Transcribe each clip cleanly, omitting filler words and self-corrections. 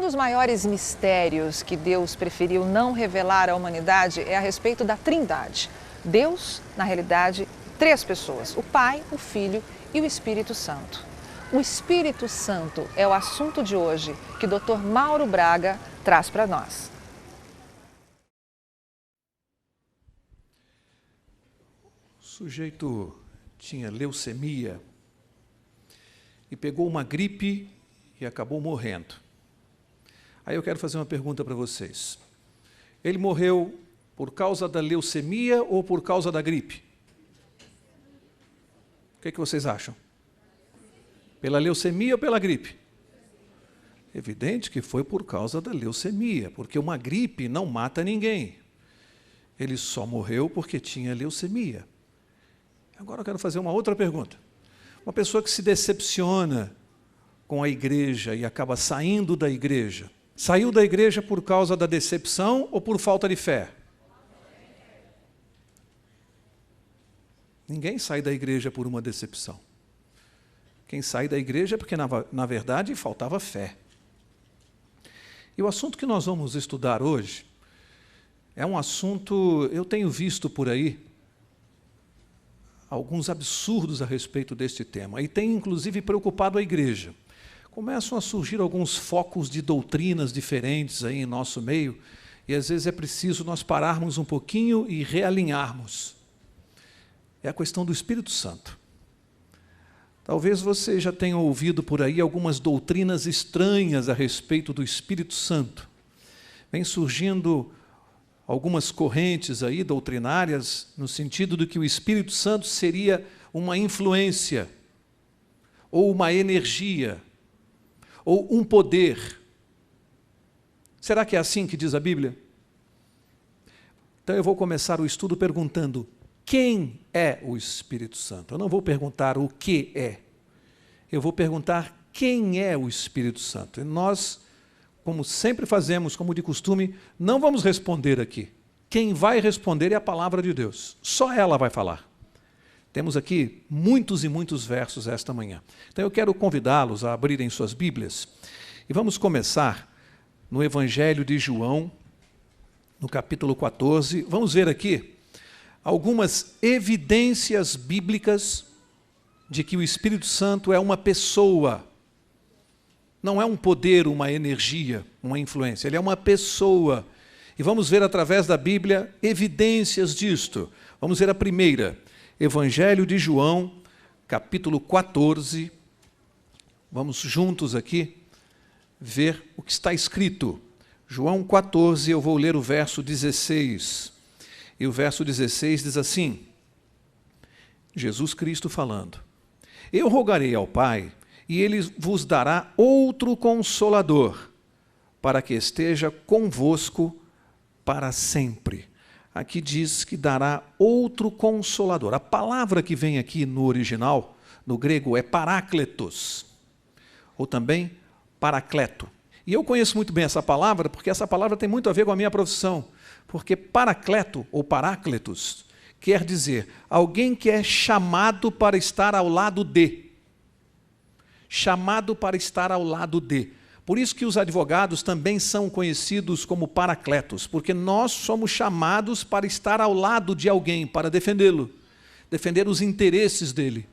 dos maiores mistérios que Deus preferiu não revelar à humanidade é a respeito da Trindade. Deus, na realidade, 3 pessoas: o Pai, o Filho e o Espírito Santo. O Espírito Santo é o assunto de hoje que o Dr. Mauro Braga traz para nós. O sujeito tinha leucemia e pegou uma gripe e acabou morrendo. Aí eu quero fazer uma pergunta para vocês. Ele morreu por causa da leucemia ou por causa da gripe? O que vocês acham? Pela leucemia ou pela gripe? Evidente que foi por causa da leucemia, porque uma gripe não mata ninguém. Ele só morreu porque tinha leucemia. Agora eu quero fazer uma outra pergunta. Uma pessoa que se decepciona com a igreja e acaba saindo da igreja, saiu da igreja por causa da decepção ou por falta de fé? Ninguém sai da igreja por uma decepção. Quem sai da igreja é porque, na verdade, faltava fé. E o assunto que nós vamos estudar hoje é um assunto, eu tenho visto por aí, alguns absurdos a respeito deste tema, e tem inclusive preocupado a igreja. Começam a surgir alguns focos de doutrinas diferentes aí em nosso meio, e às vezes é preciso nós pararmos um pouquinho e realinharmos. É a questão do Espírito Santo. Talvez você já tenha ouvido por aí algumas doutrinas estranhas a respeito do Espírito Santo. Vem surgindo algumas correntes aí doutrinárias no sentido de que o Espírito Santo seria uma influência, ou uma energia, ou um poder. Será que é assim que diz a Bíblia? Então eu vou começar o estudo perguntando: quem é o Espírito Santo? Eu não vou perguntar o que é. Eu vou perguntar quem é o Espírito Santo. E nós, como sempre fazemos, como de costume, não vamos responder aqui. Quem vai responder é a palavra de Deus. Só ela vai falar. Temos aqui muitos e muitos versos esta manhã. Então eu quero convidá-los a abrirem suas Bíblias. E vamos começar no Evangelho de João, no capítulo 14. Vamos ver aqui algumas evidências bíblicas de que o Espírito Santo é uma pessoa. Não é um poder, uma energia, uma influência. Ele é uma pessoa. E vamos ver através da Bíblia evidências disto. Vamos ver a primeira. Evangelho de João, capítulo 14. Vamos juntos aqui ver o que está escrito. João 14, eu vou ler o verso 16. E o verso 16 diz assim, Jesus Cristo falando: Eu rogarei ao Pai, e Ele vos dará outro Consolador, para que esteja convosco para sempre. Aqui diz que dará outro Consolador. A palavra que vem aqui no original, no grego, é parácletos, ou também paracleto. E eu conheço muito bem essa palavra, porque essa palavra tem muito a ver com a minha profissão. Porque paracleto, ou parácletos, quer dizer alguém que é chamado para estar ao lado de. Chamado para estar ao lado de. Por isso que os advogados também são conhecidos como paracletos, porque nós somos chamados para estar ao lado de alguém, para defendê-lo, defender os interesses dele.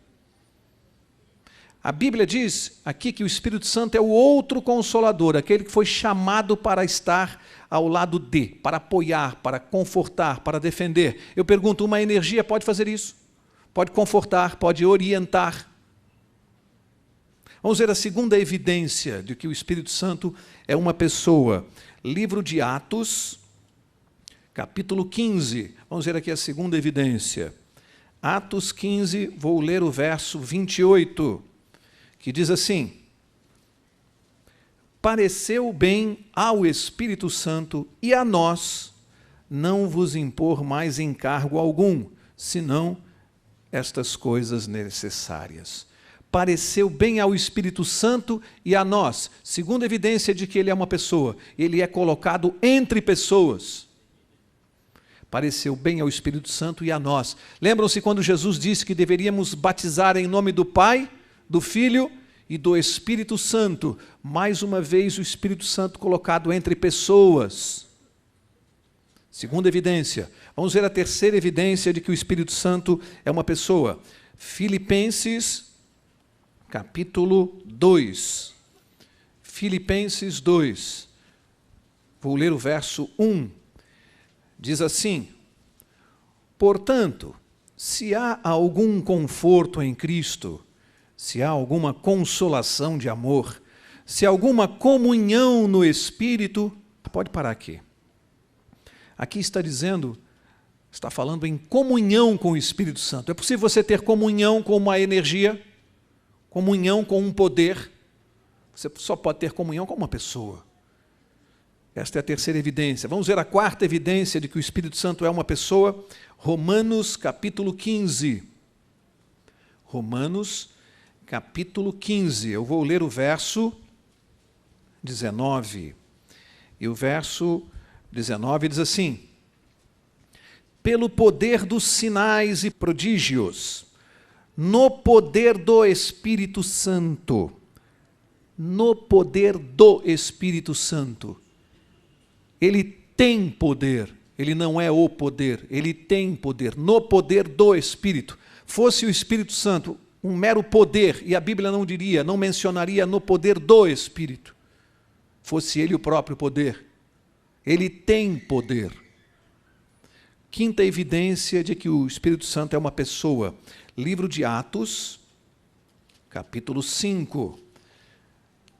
A Bíblia diz aqui que o Espírito Santo é o outro Consolador, aquele que foi chamado para estar ao lado de, para apoiar, para confortar, para defender. Eu pergunto, uma energia pode fazer isso? Pode confortar, pode orientar. Vamos ver a segunda evidência de que o Espírito Santo é uma pessoa. Livro de Atos, capítulo 15. Vamos ver aqui a segunda evidência. Atos 15, vou ler o verso 28. Que diz assim: Pareceu bem ao Espírito Santo e a nós não vos impor mais encargo algum, senão estas coisas necessárias. Pareceu bem ao Espírito Santo e a nós. Segunda evidência de que ele é uma pessoa, ele é colocado entre pessoas. Pareceu bem ao Espírito Santo e a nós. Lembram-se quando Jesus disse que deveríamos batizar em nome do Pai, do Filho e do Espírito Santo. Mais uma vez, o Espírito Santo colocado entre pessoas. Segunda evidência. Vamos ver a terceira evidência de que o Espírito Santo é uma pessoa. Filipenses, capítulo 2. Filipenses 2. Vou ler o verso 1. Diz assim: portanto, se há algum conforto em Cristo, se há alguma consolação de amor, se há alguma comunhão no Espírito, pode parar aqui. Aqui está dizendo, está falando em comunhão com o Espírito Santo. É possível você ter comunhão com uma energia, comunhão com um poder. Você só pode ter comunhão com uma pessoa. Esta é a terceira evidência. Vamos ver a quarta evidência de que o Espírito Santo é uma pessoa. Romanos, capítulo 15. Romanos, capítulo 15. Eu vou ler o verso 19. E o verso 19 diz assim: pelo poder dos sinais e prodígios, no poder do Espírito Santo, no poder do Espírito Santo. Ele tem poder, ele não é o poder, ele tem poder, no poder do Espírito. Fosse o Espírito Santo um mero poder, e a Bíblia não diria, não mencionaria no poder do Espírito, fosse ele o próprio poder. Ele tem poder. Quinta evidência de que o Espírito Santo é uma pessoa. Livro de Atos, capítulo 5.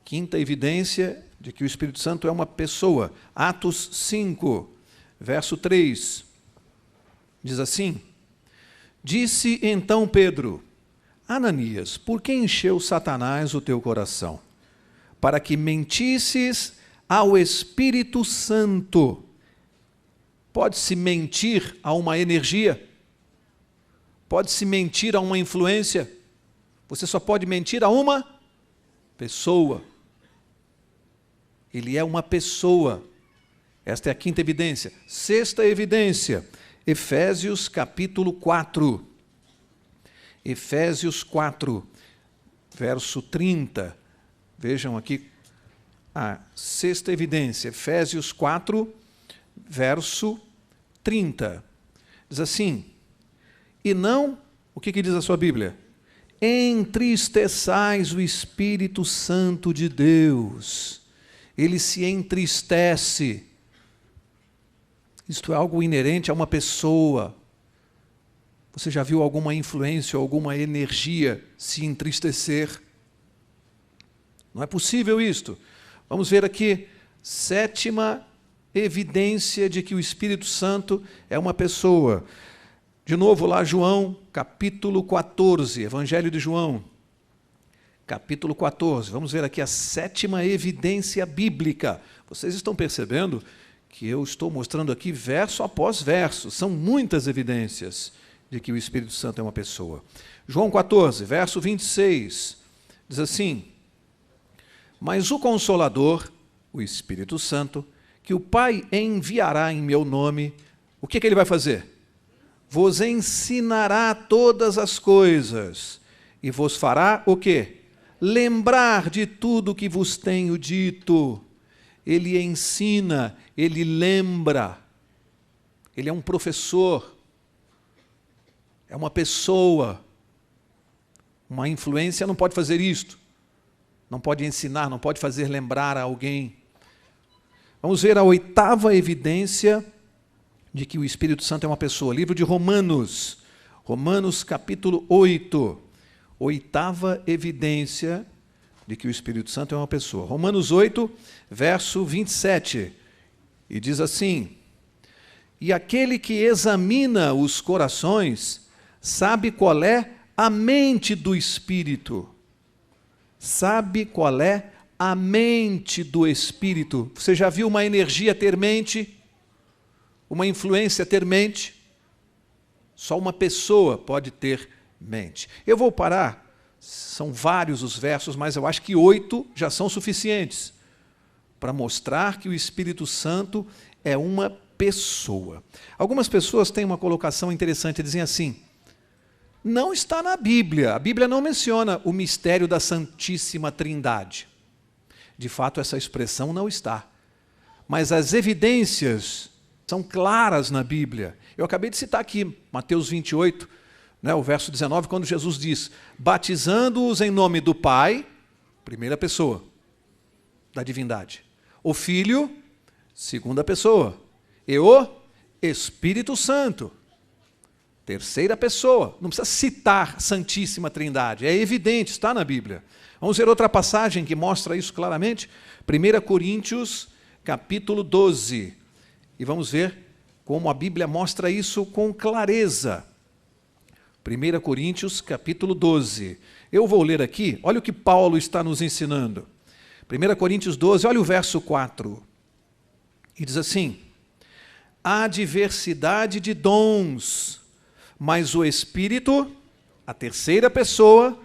Quinta evidência de que o Espírito Santo é uma pessoa. Atos 5, verso 3. Diz assim: disse então Pedro: Ananias, por que encheu Satanás o teu coração? Para que mentisses ao Espírito Santo. Pode-se mentir a uma energia? Pode-se mentir a uma influência? Você só pode mentir a uma pessoa. Ele é uma pessoa. Esta é a quinta evidência. Sexta evidência, Efésios capítulo 4. Efésios 4, verso 30. Vejam aqui a sexta evidência, Efésios 4, verso 30. Diz assim: e não, o que diz a sua Bíblia? Entristeçais o Espírito Santo de Deus. Ele se entristece. Isto é algo inerente a uma pessoa. Você já viu alguma influência, alguma energia se entristecer? Não é possível isto. Vamos ver aqui, sétima evidência de que o Espírito Santo é uma pessoa. De novo lá, João, capítulo 14, Evangelho de João, capítulo 14. Vamos ver aqui a sétima evidência bíblica. Vocês estão percebendo que eu estou mostrando aqui verso após verso. São muitas evidências de que o Espírito Santo é uma pessoa. João 14, verso 26, diz assim: mas o Consolador, o Espírito Santo, que o Pai enviará em meu nome, o que ele vai fazer? Vos ensinará todas as coisas e vos fará o quê? Lembrar de tudo que vos tenho dito. Ele ensina, ele lembra. Ele é um professor, é uma pessoa. Uma influência não pode fazer isto. Não pode ensinar, não pode fazer lembrar a alguém. Vamos ver a oitava evidência de que o Espírito Santo é uma pessoa. Livro de Romanos, Romanos capítulo 8. Oitava evidência de que o Espírito Santo é uma pessoa. Romanos 8, verso 27. E diz assim: e aquele que examina os corações sabe qual é a mente do Espírito. Sabe qual é a mente do Espírito. Você já viu uma energia ter mente? Uma influência ter mente? Só uma pessoa pode ter mente. Eu vou parar, são vários os versos, mas eu acho que 8 já são suficientes para mostrar que o Espírito Santo é uma pessoa. Algumas pessoas têm uma colocação interessante, dizem assim: não está na Bíblia. A Bíblia não menciona o mistério da Santíssima Trindade. De fato, essa expressão não está. Mas as evidências são claras na Bíblia. Eu acabei de citar aqui, Mateus 28, o verso 19, quando Jesus diz: batizando-os em nome do Pai, primeira pessoa da divindade, o Filho, segunda pessoa, e o Espírito Santo, terceira pessoa. Não precisa citar Santíssima Trindade, é evidente, está na Bíblia. Vamos ver outra passagem que mostra isso claramente, 1 Coríntios, capítulo 12, e vamos ver como a Bíblia mostra isso com clareza. 1 Coríntios, capítulo 12. Eu vou ler aqui, olha o que Paulo está nos ensinando. 1 Coríntios 12, olha o verso 4. E diz assim: há diversidade de dons, mas o Espírito, a terceira pessoa,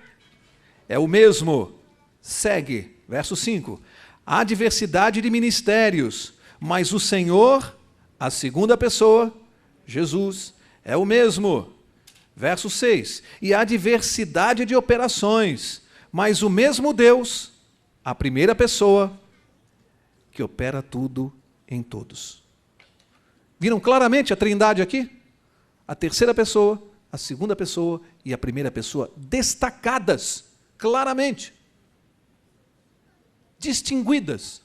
é o mesmo. Segue, verso 5. Há diversidade de ministérios, mas o Senhor, a segunda pessoa, Jesus, é o mesmo. Verso 6. E há diversidade de operações, mas o mesmo Deus, a primeira pessoa, que opera tudo em todos. Viram claramente a Trindade aqui? A terceira pessoa, a segunda pessoa e a primeira pessoa destacadas, claramente. Distinguidas,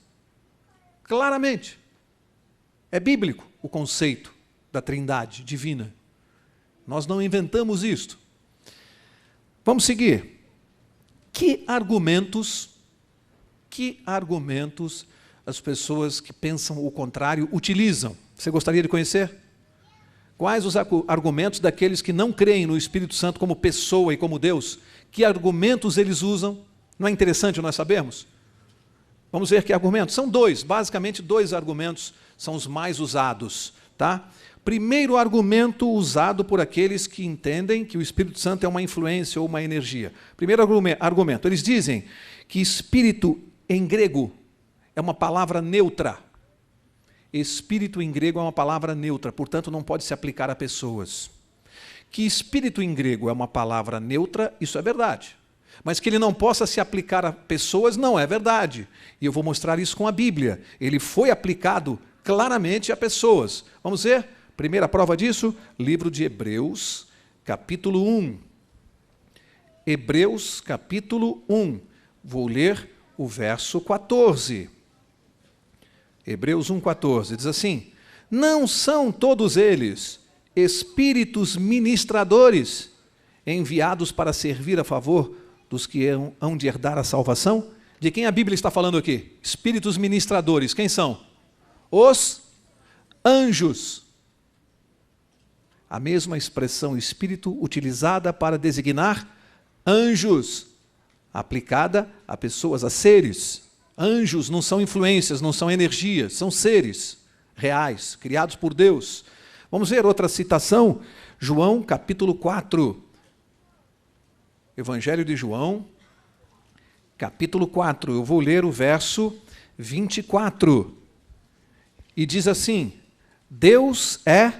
claramente. É bíblico o conceito da Trindade divina. Nós não inventamos isto. Vamos seguir. Que argumentos as pessoas que pensam o contrário utilizam? Você gostaria de conhecer? Quais os argumentos daqueles que não creem no Espírito Santo como pessoa e como Deus? Que argumentos eles usam? Não é interessante nós sabermos? Vamos ver que argumentos. São basicamente dois argumentos são os mais usados, tá? Primeiro argumento usado por aqueles que entendem que o Espírito Santo é uma influência ou uma energia. Primeiro argumento, eles dizem que espírito em grego é uma palavra neutra. Espírito em grego é uma palavra neutra, portanto não pode se aplicar a pessoas. Que espírito em grego é uma palavra neutra, isso é verdade. Mas que ele não possa se aplicar a pessoas, não é verdade. E eu vou mostrar isso com a Bíblia. Ele foi aplicado claramente a pessoas. Vamos ver? Primeira prova disso, livro de Hebreus, capítulo 1. Hebreus, capítulo 1. Vou ler o verso 14. Hebreus 1,14, diz assim: não são todos eles espíritos ministradores, enviados para servir a favor dos que hão de herdar a salvação? De quem a Bíblia está falando aqui? Espíritos ministradores, quem são? Os anjos. A mesma expressão espírito utilizada para designar anjos, aplicada a pessoas, a seres. Anjos não são influências, não são energias, são seres reais, criados por Deus. Vamos ver outra citação, João capítulo 4. Evangelho de João, capítulo 4. Eu vou ler o verso 24. E diz assim: Deus é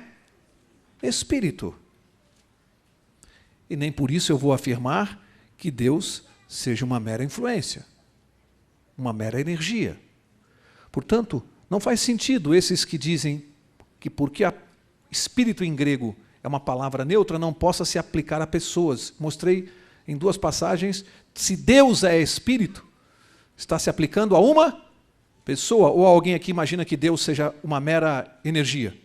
Espírito. E nem por isso eu vou afirmar que Deus seja uma mera influência, uma mera energia. Portanto, não faz sentido esses que dizem que porque espírito em grego é uma palavra neutra, não possa se aplicar a pessoas. Mostrei em duas passagens, se Deus é espírito, está se aplicando a uma pessoa, ou alguém aqui imagina que Deus seja uma mera energia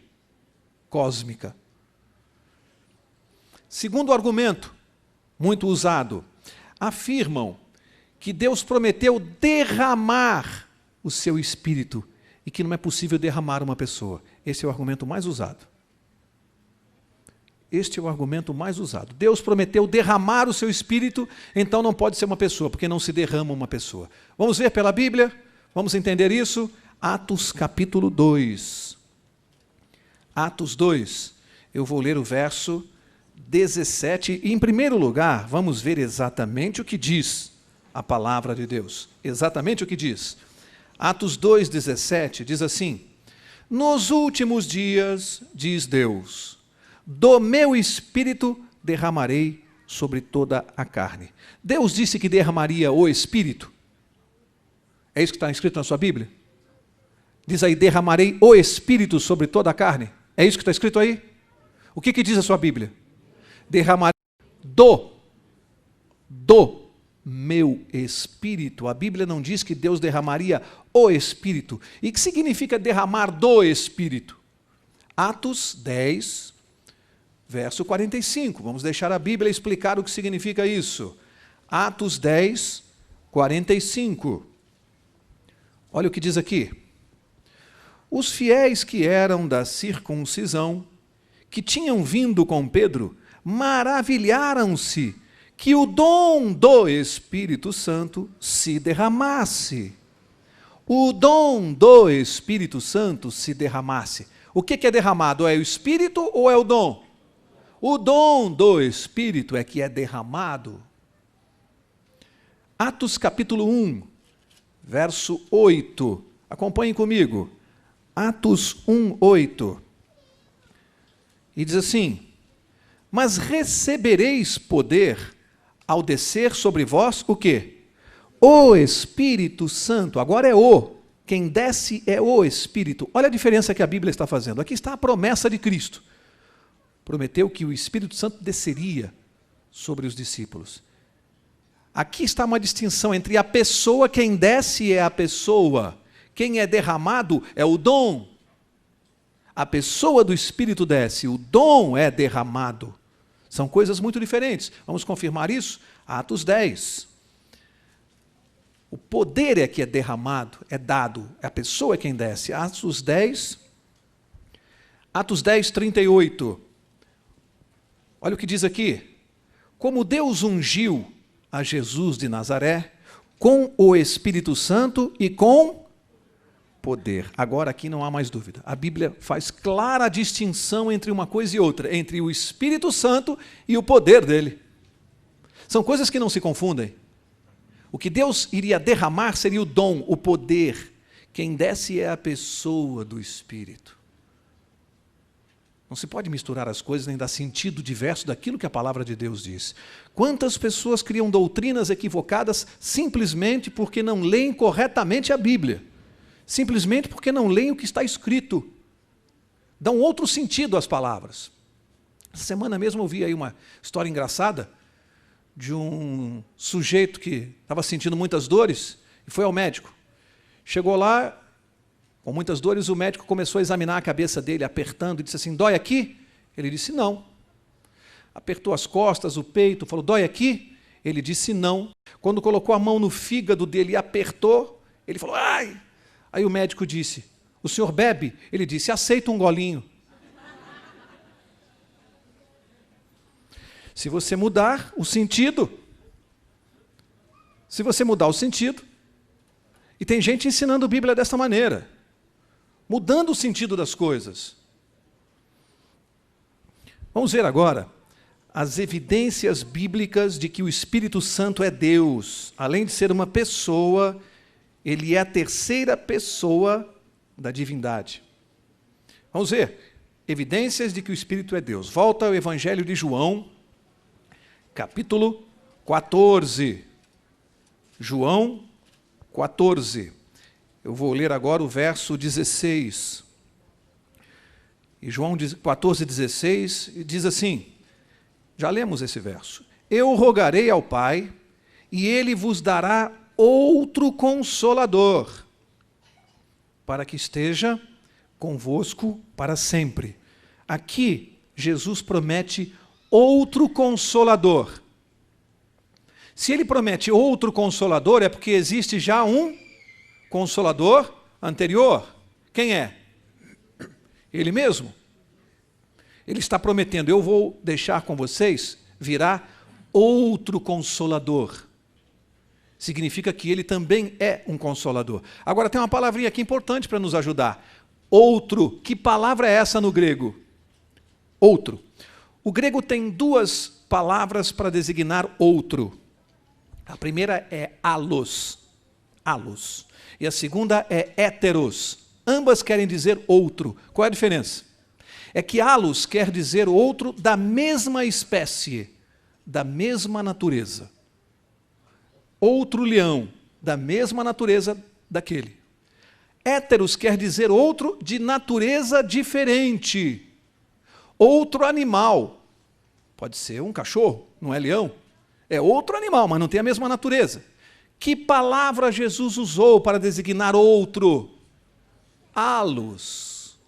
cósmica. Segundo argumento, muito usado, afirmam que Deus prometeu derramar o seu Espírito e que não é possível derramar uma pessoa. Esse é o argumento mais usado. Este é o argumento mais usado. Deus prometeu derramar o seu Espírito, então não pode ser uma pessoa, porque não se derrama uma pessoa. Vamos ver pela Bíblia? Vamos entender isso? Atos capítulo 2. Atos 2. Eu vou ler o verso 17. E, em primeiro lugar, vamos ver exatamente o que diz a palavra de Deus. Exatamente o que diz. Atos 2:17 diz assim: nos últimos dias, diz Deus, do meu Espírito derramarei sobre toda a carne. Deus disse que derramaria o Espírito. É isso que está escrito na sua Bíblia? Diz aí, derramarei o Espírito sobre toda a carne. É isso que está escrito aí? O que diz a sua Bíblia? Derramarei do meu Espírito. A Bíblia não diz que Deus derramaria o Espírito. E o que significa derramar do Espírito? Atos 10, verso 45. Vamos deixar a Bíblia explicar o que significa isso. Atos 10, 45. Olha o que diz aqui. Os fiéis que eram da circuncisão, que tinham vindo com Pedro, maravilharam-se que o dom do Espírito Santo se derramasse. O dom do Espírito Santo se derramasse. O que é derramado? É o Espírito ou é o dom? O dom do Espírito é que é derramado. Atos capítulo 1, verso 8. Acompanhem comigo. Atos 1, 8. E diz assim: mas recebereis poder ao descer sobre vós o quê? O Espírito Santo. Agora é o. Quem desce é o Espírito. Olha a diferença que a Bíblia está fazendo. Aqui está a promessa de Cristo. Prometeu que o Espírito Santo desceria sobre os discípulos. Aqui está uma distinção entre a pessoa, quem desce é a pessoa. Quem é derramado é o dom. A pessoa do Espírito desce, o dom é derramado. São coisas muito diferentes. Vamos confirmar isso? Atos 10. O poder é que é derramado, é dado. A pessoa é quem desce. Atos 10, 38. Olha o que diz aqui. Como Deus ungiu a Jesus de Nazaré com o Espírito Santo e com poder. Agora aqui não há mais dúvida. A Bíblia faz clara distinção entre uma coisa e outra, entre o Espírito Santo e o poder dele. São coisas que não se confundem. O que Deus iria derramar seria o dom, o poder. Quem desce é a pessoa do Espírito. Não se pode misturar as coisas nem dar sentido diverso daquilo que a palavra de Deus diz. Quantas pessoas criam doutrinas equivocadas simplesmente porque não leem corretamente a Bíblia? Simplesmente porque não leem o que está escrito. Dão outro sentido às palavras. Essa semana mesmo eu vi aí uma história engraçada de um sujeito que estava sentindo muitas dores e foi ao médico. Chegou lá, com muitas dores, o médico começou a examinar a cabeça dele, apertando, e disse assim, dói aqui? Ele disse, não. Apertou as costas, o peito, falou, dói aqui? Ele disse, não. Quando colocou a mão no fígado dele e apertou, ele falou, ai! Aí o médico disse, o senhor bebe? Ele disse, aceita um golinho. Se você mudar o sentido, e tem gente ensinando a Bíblia dessa maneira, mudando o sentido das coisas. Vamos ver agora as evidências bíblicas de que o Espírito Santo é Deus. Além de ser uma pessoa, ele é a terceira pessoa da divindade. Vamos ver evidências de que o Espírito é Deus. Volta ao Evangelho de João, capítulo 14. João 14. Eu vou ler agora o verso 16. E João 14, 16, diz assim, já lemos esse verso. Eu rogarei ao Pai, e Ele vos dará outro Consolador, para que esteja convosco para sempre. Aqui, Jesus promete outro Consolador. Se Ele promete outro Consolador, é porque existe já um Consolador anterior. Quem é? Ele mesmo. Ele está prometendo, eu vou deixar com vocês, virá outro Consolador. Significa que ele também é um Consolador. Agora tem uma palavrinha aqui importante para nos ajudar. Outro. Que palavra é essa no grego? Outro. O grego tem duas palavras para designar outro. A primeira é allos. Allos. E a segunda é heteros. Ambas querem dizer outro. Qual é a diferença? É que allos quer dizer outro da mesma espécie, da mesma natureza. Outro leão da mesma natureza daquele. Héteros quer dizer outro de natureza diferente. Outro animal. Pode ser um cachorro, não é leão. É outro animal, mas não tem a mesma natureza. Que palavra Jesus usou para designar outro? Halos.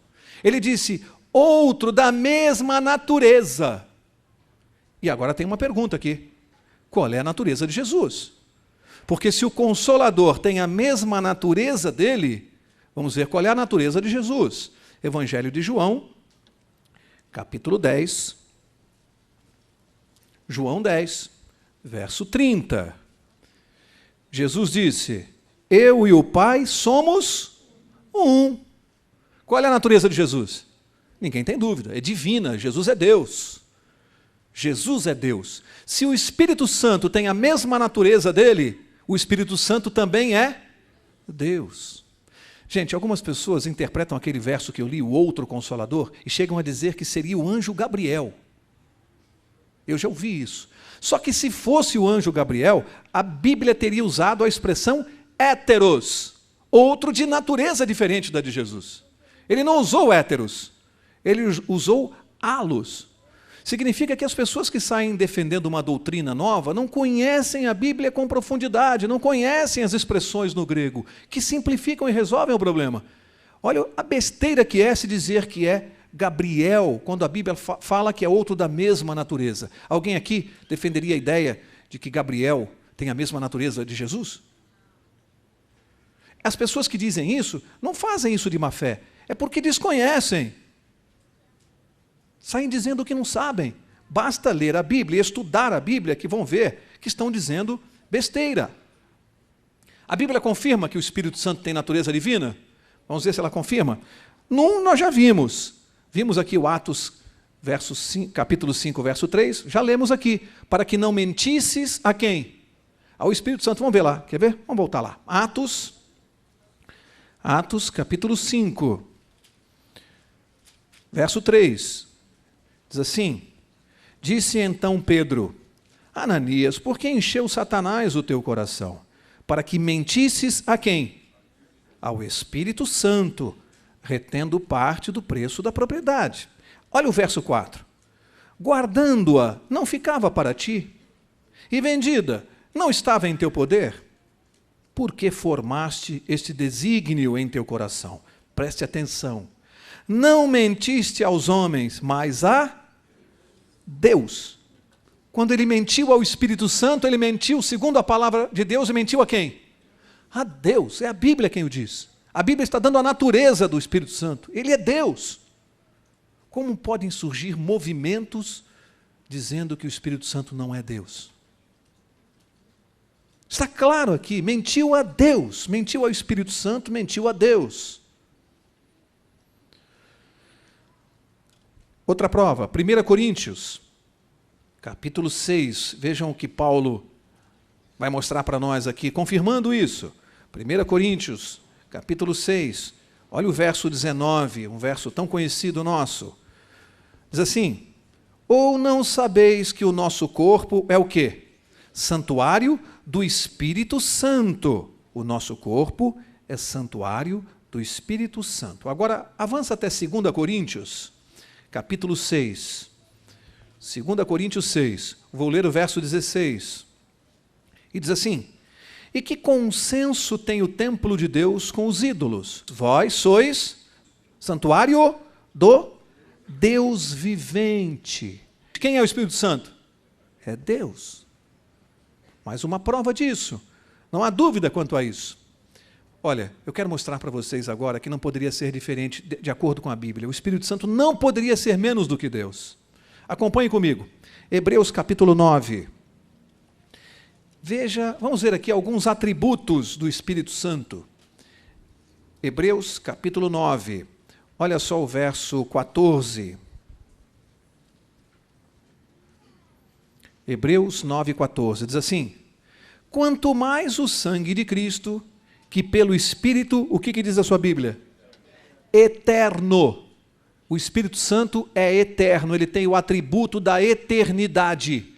Ele disse, outro da mesma natureza. E agora tem uma pergunta aqui. Qual é a natureza de Jesus? Porque se o Consolador tem a mesma natureza dele, vamos ver qual é a natureza de Jesus. Evangelho de João, capítulo 10. João 10, verso 30. Jesus disse, eu e o Pai somos um. Qual é a natureza de Jesus? Ninguém tem dúvida, é divina, Jesus é Deus. Jesus é Deus. Se o Espírito Santo tem a mesma natureza dele, o Espírito Santo também é Deus. Gente, algumas pessoas interpretam aquele verso que eu li, o outro Consolador, e chegam a dizer que seria o anjo Gabriel. Eu já ouvi isso. Só que se fosse o anjo Gabriel, a Bíblia teria usado a expressão héteros, outro de natureza diferente da de Jesus. Ele não usou héteros, ele usou halos. Significa que as pessoas que saem defendendo uma doutrina nova não conhecem a Bíblia com profundidade, não conhecem as expressões no grego, que simplificam e resolvem o problema. Olha a besteira que é se dizer que é Gabriel, quando a Bíblia fala que é outro da mesma natureza. Alguém aqui defenderia a ideia de que Gabriel tem a mesma natureza de Jesus? As pessoas que dizem isso, não fazem isso de má fé, é porque desconhecem. Saem dizendo o que não sabem. Basta ler a Bíblia e estudar a Bíblia que vão ver que estão dizendo besteira. A Bíblia confirma que o Espírito Santo tem natureza divina? Vamos ver se ela confirma. Num nós já vimos. Vimos aqui o Atos, capítulo 5, verso 3. Já lemos aqui. Para que não mentisses a quem? Ao Espírito Santo. Vamos ver lá. Quer ver? Vamos voltar lá. Atos, capítulo 5, verso 3. Diz assim, disse então Pedro, Ananias, por que encheu Satanás o teu coração? Para que mentisses a quem? Ao Espírito Santo, retendo parte do preço da propriedade. Olha o verso 4. Guardando-a, não ficava para ti? E vendida, não estava em teu poder? Por que formaste este desígnio em teu coração? Preste atenção. Não mentiste aos homens, mas a Deus. Quando ele mentiu ao Espírito Santo, ele mentiu, segundo a palavra de Deus, e mentiu a quem? A Deus. É a Bíblia quem o diz. A Bíblia está dando a natureza do Espírito Santo. Ele é Deus. Como podem surgir movimentos dizendo que o Espírito Santo não é Deus? Está claro aqui, mentiu a Deus, mentiu ao Espírito Santo, mentiu a Deus. Outra prova, 1 Coríntios, capítulo 6. Vejam o que Paulo vai mostrar para nós aqui, confirmando isso. 1 Coríntios, capítulo 6. Olha o verso 19, um verso tão conhecido nosso. Diz assim, ou não sabeis que o nosso corpo é o quê? Santuário do Espírito Santo. O nosso corpo é santuário do Espírito Santo. Agora, avança até 2 Coríntios, capítulo 6. 2 Coríntios 6. Vou ler o verso 16. E diz assim, e que consenso tem o templo de Deus com os ídolos? Vós sois santuário do Deus vivente. Quem é o Espírito Santo? É Deus. Mais uma prova disso. Não há dúvida quanto a isso. Olha, eu quero mostrar para vocês agora que não poderia ser diferente de acordo com a Bíblia. O Espírito Santo não poderia ser menos do que Deus. Acompanhe comigo. Hebreus capítulo 9. Veja, vamos ver aqui alguns atributos do Espírito Santo. Hebreus capítulo 9. Olha só o verso 14. Hebreus 9, 14. Diz assim, quanto mais o sangue de Cristo, que pelo Espírito, o que diz a sua Bíblia? Eterno. O Espírito Santo é eterno, ele tem o atributo da eternidade.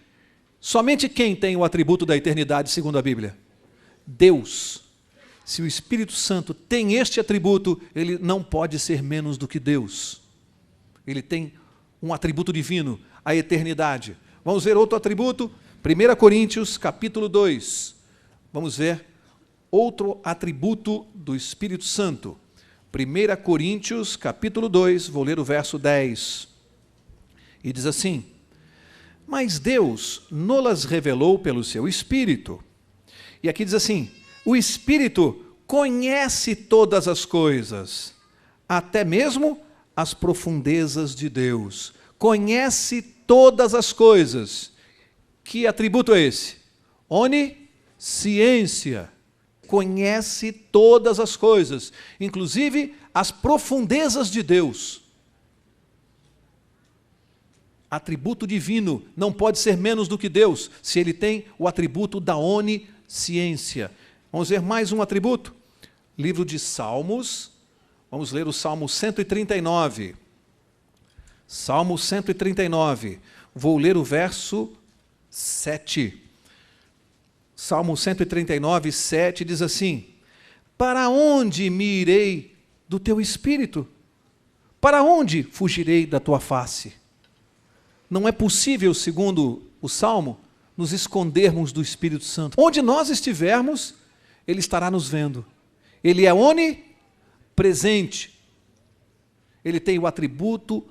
Somente quem tem o atributo da eternidade, segundo a Bíblia? Deus. Se o Espírito Santo tem este atributo, ele não pode ser menos do que Deus. Ele tem um atributo divino, a eternidade. Vamos ver outro atributo? 1 Coríntios, capítulo 2. Vamos ver outro atributo do Espírito Santo. 1 Coríntios, capítulo 2, vou ler o verso 10. E diz assim: mas Deus nos revelou pelo seu Espírito. E aqui diz assim: o Espírito conhece todas as coisas, até mesmo as profundezas de Deus. Conhece todas as coisas. Que atributo é esse? Onisciência. Conhece todas as coisas, inclusive as profundezas de Deus. Atributo divino, não pode ser menos do que Deus, se ele tem o atributo da onisciência. Vamos ver mais um atributo? Livro de Salmos, vamos ler o Salmo 139. Salmo 139, vou ler o verso 7. Salmo 139, 7 diz assim: para onde me irei do teu espírito? Para onde fugirei da tua face? Não é possível, segundo o Salmo, nos escondermos do Espírito Santo. Onde nós estivermos, ele estará nos vendo. Ele é onipresente. Ele tem o atributo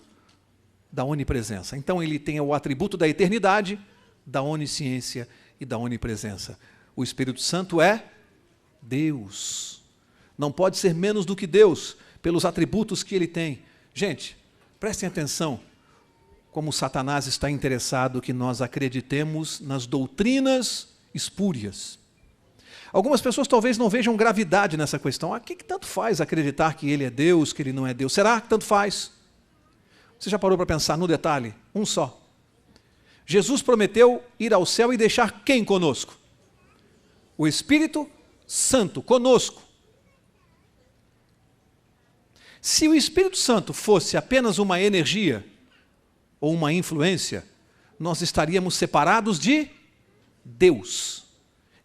da onipresença. Então ele tem o atributo da eternidade, da onisciência e da onipresença. O Espírito Santo é Deus. Não pode ser menos do que Deus, pelos atributos que ele tem. Gente, prestem atenção como Satanás está interessado que nós acreditemos nas doutrinas espúrias. Algumas pessoas talvez não vejam gravidade nessa questão. O que tanto faz acreditar que ele é Deus, que ele não é Deus? Será que tanto faz? Você já parou para pensar no detalhe? Um só. Jesus prometeu ir ao céu e deixar quem conosco? O Espírito Santo conosco. Se o Espírito Santo fosse apenas uma energia ou uma influência, nós estaríamos separados de Deus.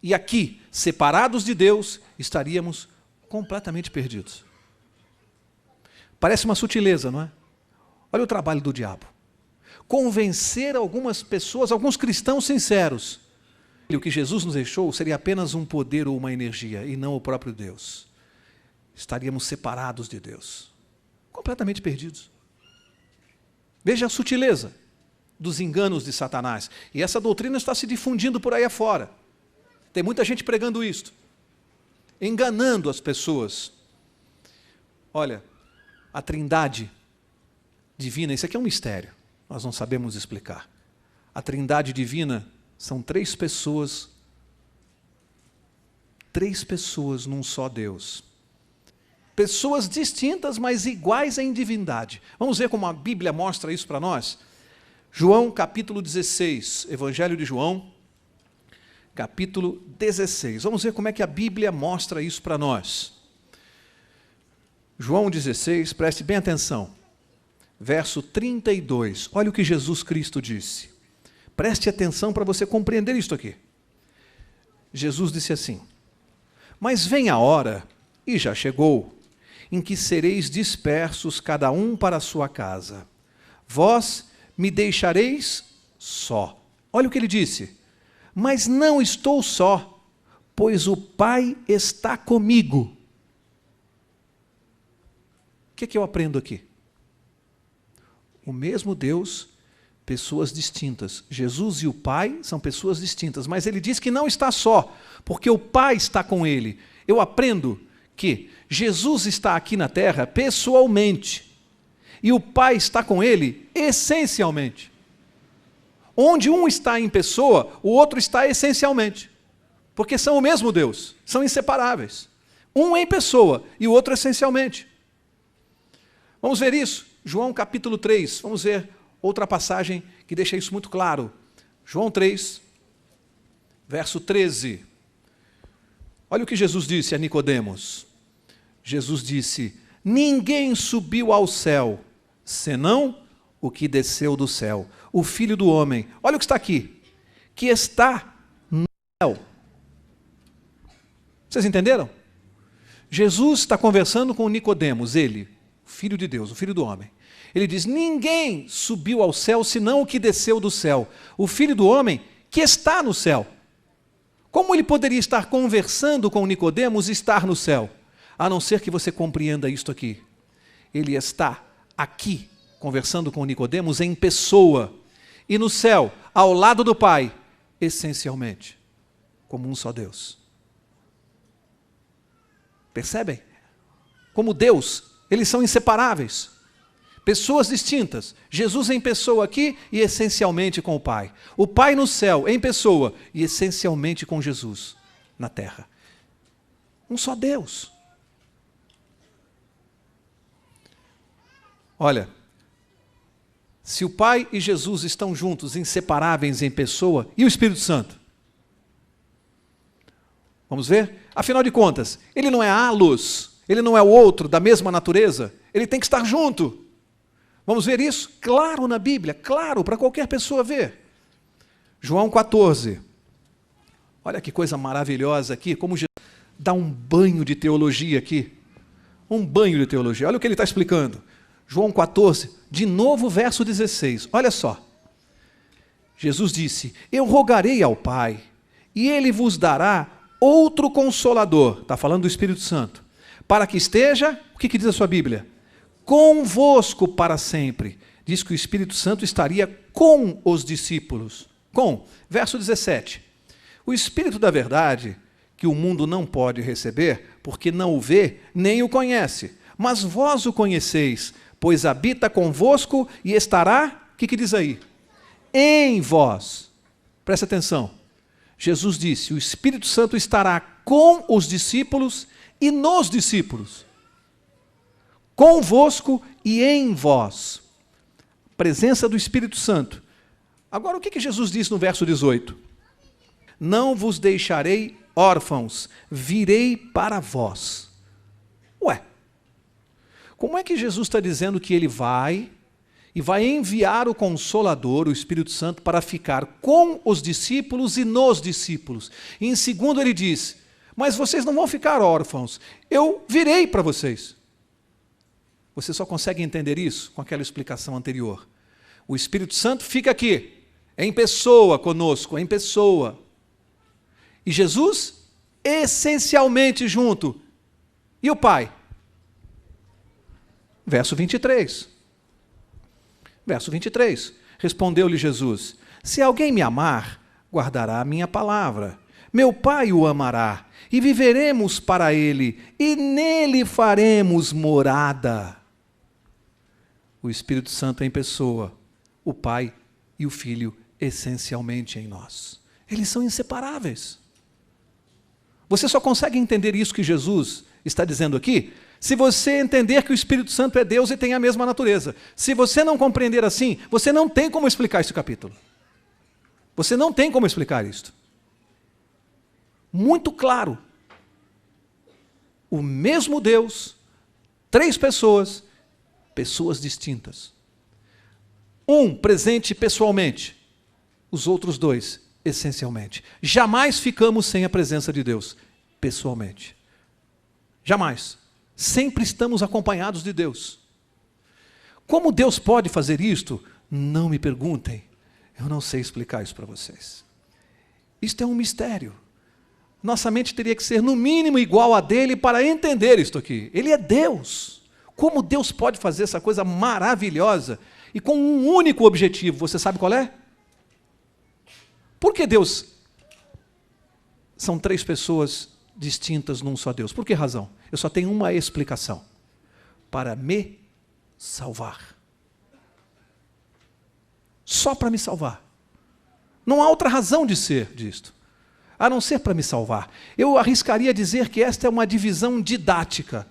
E aqui, separados de Deus, estaríamos completamente perdidos. Parece uma sutileza, não é? Olha o trabalho do diabo. Convencer algumas pessoas, alguns cristãos sinceros, que o que Jesus nos deixou seria apenas um poder ou uma energia, e não o próprio Deus. Estaríamos separados de Deus, completamente perdidos. Veja a sutileza dos enganos de Satanás. E essa doutrina está se difundindo por aí afora. Tem muita gente pregando isto, enganando as pessoas. Olha, a Trindade divina, isso aqui é um mistério, nós não sabemos explicar. A Trindade divina são três pessoas num só Deus. Pessoas distintas, mas iguais em divindade. Vamos ver como a Bíblia mostra isso para nós? João, capítulo 16, Evangelho de João, capítulo 16. Vamos ver como é que a Bíblia mostra isso para nós. João 16, preste bem atenção. Verso 32, olha o que Jesus Cristo disse. Preste atenção para você compreender isto aqui. Jesus disse assim: mas vem a hora, e já chegou, em que sereis dispersos cada um para a sua casa. Vós me deixareis só. Olha o que ele disse: mas não estou só, pois o Pai está comigo. O que eu aprendo aqui? O mesmo Deus, pessoas distintas. Jesus e o Pai são pessoas distintas, mas ele diz que não está só, porque o Pai está com ele. Eu aprendo que Jesus está aqui na terra pessoalmente, e o Pai está com ele essencialmente. Onde um está em pessoa, o outro está essencialmente, porque são o mesmo Deus, são inseparáveis. Um em pessoa e o outro essencialmente. Vamos ver isso? João capítulo 3, vamos ver outra passagem que deixa isso muito claro. João 3, verso 13. Olha o que Jesus disse a Nicodemos. Jesus disse: ninguém subiu ao céu, senão o que desceu do céu, o Filho do Homem. Olha o que está aqui. que está no céu. Vocês entenderam? Jesus está conversando com Nicodemos, ele, o Filho de Deus, o Filho do homem. Ele diz, ninguém subiu ao céu senão o que desceu do céu, o Filho do homem que está no céu. Como ele poderia estar conversando com Nicodemos e estar no céu? A não ser que você compreenda isto aqui. Ele está aqui, conversando com Nicodemos em pessoa, e no céu, ao lado do Pai, essencialmente, como um só Deus. Percebem? Como Deus, eles são inseparáveis. Pessoas distintas. Jesus em pessoa aqui e essencialmente com o Pai. O Pai no céu em pessoa e essencialmente com Jesus na terra. Um só Deus. Olha, se o Pai e Jesus estão juntos, inseparáveis em pessoa, e o Espírito Santo? Vamos ver? Afinal de contas, ele não é a luz, ele não é o outro da mesma natureza, ele tem que estar junto. Vamos ver isso? Claro na Bíblia, claro, para qualquer pessoa ver. João 14. Olha que coisa maravilhosa aqui, como Jesus dá um banho de teologia aqui. Um banho de teologia. Olha o que ele está explicando. João 14, de novo verso 16. Olha só. Jesus disse, eu rogarei ao Pai, e Ele vos dará outro Consolador, está falando do Espírito Santo, para que esteja, o que diz a sua Bíblia? Convosco para sempre. Diz que o Espírito Santo estaria com os discípulos. Verso 17. O Espírito da verdade, que o mundo não pode receber, porque não o vê, nem o conhece. Mas vós o conheceis, pois habita convosco e estará, o que diz aí? Em vós. Presta atenção. Jesus disse, o Espírito Santo estará com os discípulos e nos discípulos. Convosco e em vós. Presença do Espírito Santo. Agora, o que Jesus diz no verso 18? Não vos deixarei órfãos, virei para vós. Ué, como é que Jesus está dizendo que ele vai e vai enviar o Consolador, o Espírito Santo, para ficar com os discípulos e nos discípulos? E em segundo ele diz, mas vocês não vão ficar órfãos, eu virei para vocês. Você só consegue entender isso com aquela explicação anterior. O Espírito Santo fica aqui, em pessoa conosco, em pessoa. E Jesus, essencialmente junto. E o Pai? Verso 23. Verso 23. Respondeu-lhe Jesus, se alguém me amar, guardará a minha palavra. Meu Pai o amará, e viveremos para ele, e nele faremos morada. O Espírito Santo em pessoa, o Pai e o Filho essencialmente em nós. Eles são inseparáveis. Você só consegue entender isso que Jesus está dizendo aqui se você entender que o Espírito Santo é Deus e tem a mesma natureza. Se você não compreender assim, você não tem como explicar esse capítulo. Você não tem como explicar isto. Muito claro. O mesmo Deus, três pessoas, pessoas distintas. Um presente pessoalmente, os outros dois essencialmente. Jamais ficamos sem a presença de Deus, pessoalmente. Jamais. Sempre estamos acompanhados de Deus. Como Deus pode fazer isto? Não me perguntem. Eu não sei explicar isso para vocês. Isto é um mistério. Nossa mente teria que ser no mínimo igual a dele para entender isto aqui. Ele é Deus. Como Deus pode fazer essa coisa maravilhosa e com um único objetivo? Você sabe qual é? Por que Deus são três pessoas distintas num só Deus? Por que razão? Eu só tenho uma explicação. Para me salvar. Só para me salvar. Não há outra razão de ser disto, a não ser para me salvar. Eu arriscaria dizer que esta é uma divisão didática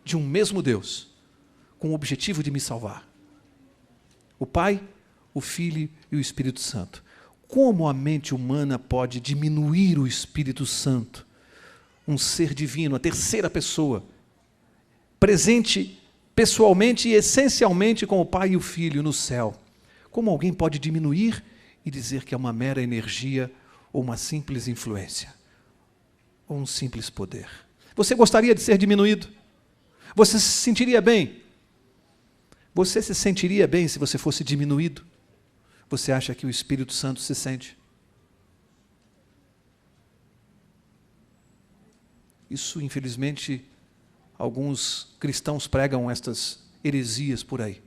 de um mesmo Deus, com o objetivo de me salvar. O Pai, o Filho e o Espírito Santo. Como a mente humana pode diminuir o Espírito Santo? Um ser divino, a terceira pessoa, presente pessoalmente e essencialmente com o Pai e o Filho no céu. Como alguém pode diminuir e dizer que é uma mera energia ou uma simples influência, ou um simples poder. Você gostaria de ser diminuído? Você se sentiria bem? Você se sentiria bem se você fosse diminuído? Você acha que o Espírito Santo se sente? Isso, infelizmente, alguns cristãos pregam estas heresias por aí.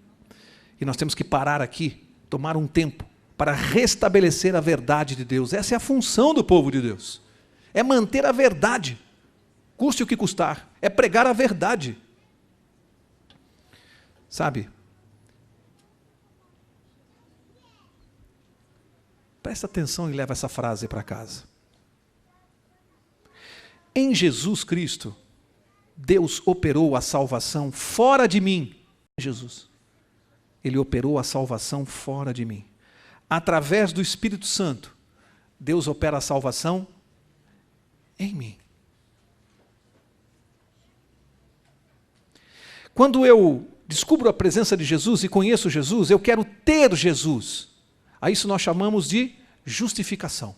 E nós temos que parar aqui, tomar um tempo para restabelecer a verdade de Deus. Essa é a função do povo de Deus. É manter a verdade, custe o que custar. É pregar a verdade. Sabe? Presta atenção e leva essa frase para casa. Em Jesus Cristo, Deus operou a salvação fora de mim. Jesus. Ele operou a salvação fora de mim. Através do Espírito Santo, Deus opera a salvação em mim. Quando eu descubro a presença de Jesus e conheço Jesus, eu quero ter Jesus. A isso nós chamamos de justificação.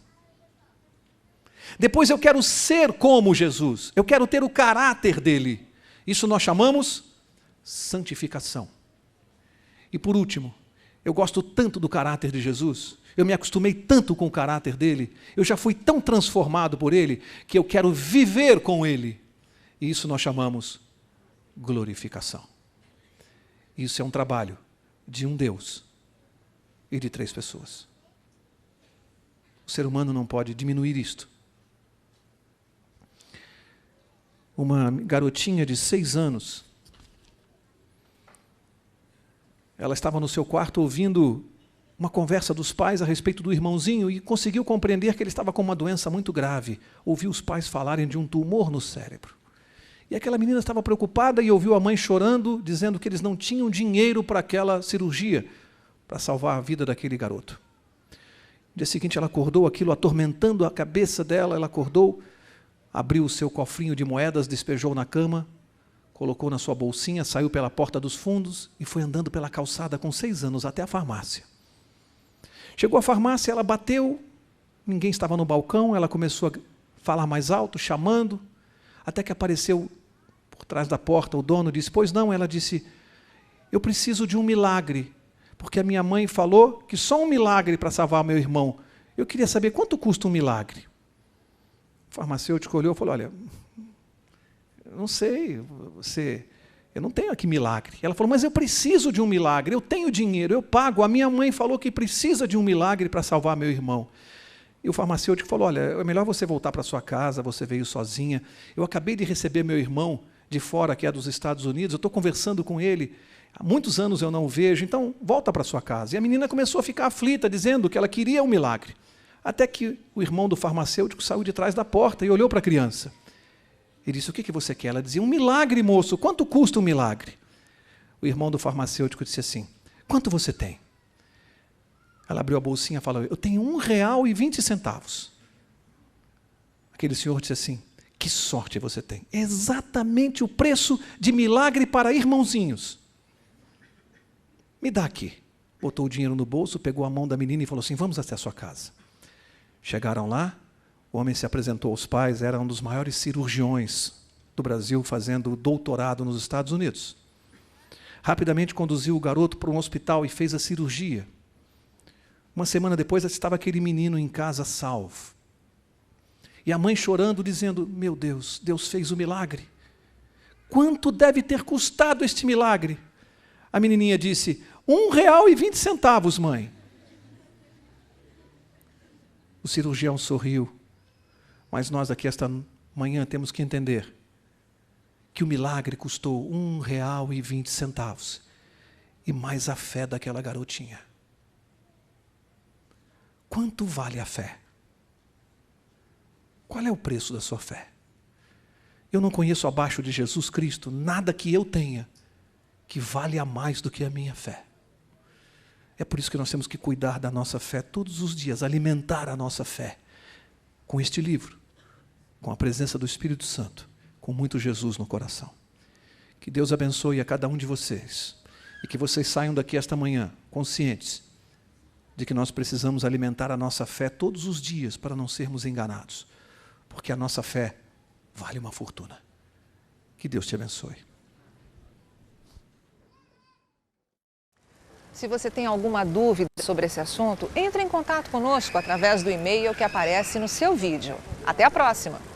Depois eu quero ser como Jesus. Eu quero ter o caráter dele. Isso nós chamamos santificação. E por último, eu gosto tanto do caráter de Jesus, eu me acostumei tanto com o caráter dele, eu já fui tão transformado por ele, que eu quero viver com ele. E isso nós chamamos glorificação. Isso é um trabalho de um Deus e de 3 pessoas. O ser humano não pode diminuir isto. Uma garotinha de 6 anos, ela estava no seu quarto ouvindo uma conversa dos pais a respeito do irmãozinho e conseguiu compreender que ele estava com uma doença muito grave. Ouviu os pais falarem de um tumor no cérebro. E aquela menina estava preocupada e ouviu a mãe chorando, dizendo que eles não tinham dinheiro para aquela cirurgia, para salvar a vida daquele garoto. No dia seguinte ela acordou, aquilo atormentando a cabeça dela, ela acordou, abriu o seu cofrinho de moedas, despejou na cama, colocou na sua bolsinha, saiu pela porta dos fundos e foi andando pela calçada com 6 anos até a farmácia. Chegou à farmácia, ela bateu, ninguém estava no balcão, ela começou a falar mais alto, chamando, até que apareceu por trás da porta o dono, disse, pois não, ela disse, eu preciso de um milagre, porque a minha mãe falou que só um milagre para salvar meu irmão. Eu queria saber quanto custa um milagre. O farmacêutico olhou e falou, olha, eu não sei, eu não tenho aqui milagre. Ela falou, mas eu preciso de um milagre, eu tenho dinheiro, eu pago. A minha mãe falou que precisa de um milagre para salvar meu irmão. E o farmacêutico falou, olha, é melhor você voltar para sua casa, você veio sozinha. Eu acabei de receber meu irmão de fora, que é dos Estados Unidos, eu estou conversando com ele, há muitos anos eu não o vejo, então volta para sua casa. E a menina começou a ficar aflita, dizendo que ela queria um milagre. Até que o irmão do farmacêutico saiu de trás da porta e olhou para a criança. Ele disse, o que você quer? Ela dizia, um milagre, moço, quanto custa um milagre? O irmão do farmacêutico disse assim, quanto você tem? Ela abriu a bolsinha e falou, eu tenho R$1,20. Aquele senhor disse assim, que sorte você tem. É exatamente o preço de milagre para irmãozinhos. Me dá aqui. Botou o dinheiro no bolso, pegou a mão da menina e falou assim, vamos até a sua casa. Chegaram lá, o homem se apresentou aos pais, era um dos maiores cirurgiões do Brasil, fazendo doutorado nos Estados Unidos. Rapidamente conduziu o garoto para um hospital e fez a cirurgia. Uma semana depois, estava aquele menino em casa salvo. E a mãe chorando, dizendo, meu Deus, Deus fez o milagre. Quanto deve ter custado este milagre? A menininha disse, R$1,20, mãe. O cirurgião sorriu. Mas nós aqui esta manhã temos que entender que o milagre custou R$1,20 e mais a fé daquela garotinha. Quanto vale a fé? Qual é o preço da sua fé? Eu não conheço abaixo de Jesus Cristo nada que eu tenha que vale a mais do que a minha fé. É por isso que nós temos que cuidar da nossa fé todos os dias, alimentar a nossa fé com este livro, com a presença do Espírito Santo, com muito Jesus no coração. Que Deus abençoe a cada um de vocês e que vocês saiam daqui esta manhã conscientes de que nós precisamos alimentar a nossa fé todos os dias para não sermos enganados, porque a nossa fé vale uma fortuna. Que Deus te abençoe. Se você tem alguma dúvida sobre esse assunto, entre em contato conosco através do e-mail que aparece no seu vídeo. Até a próxima!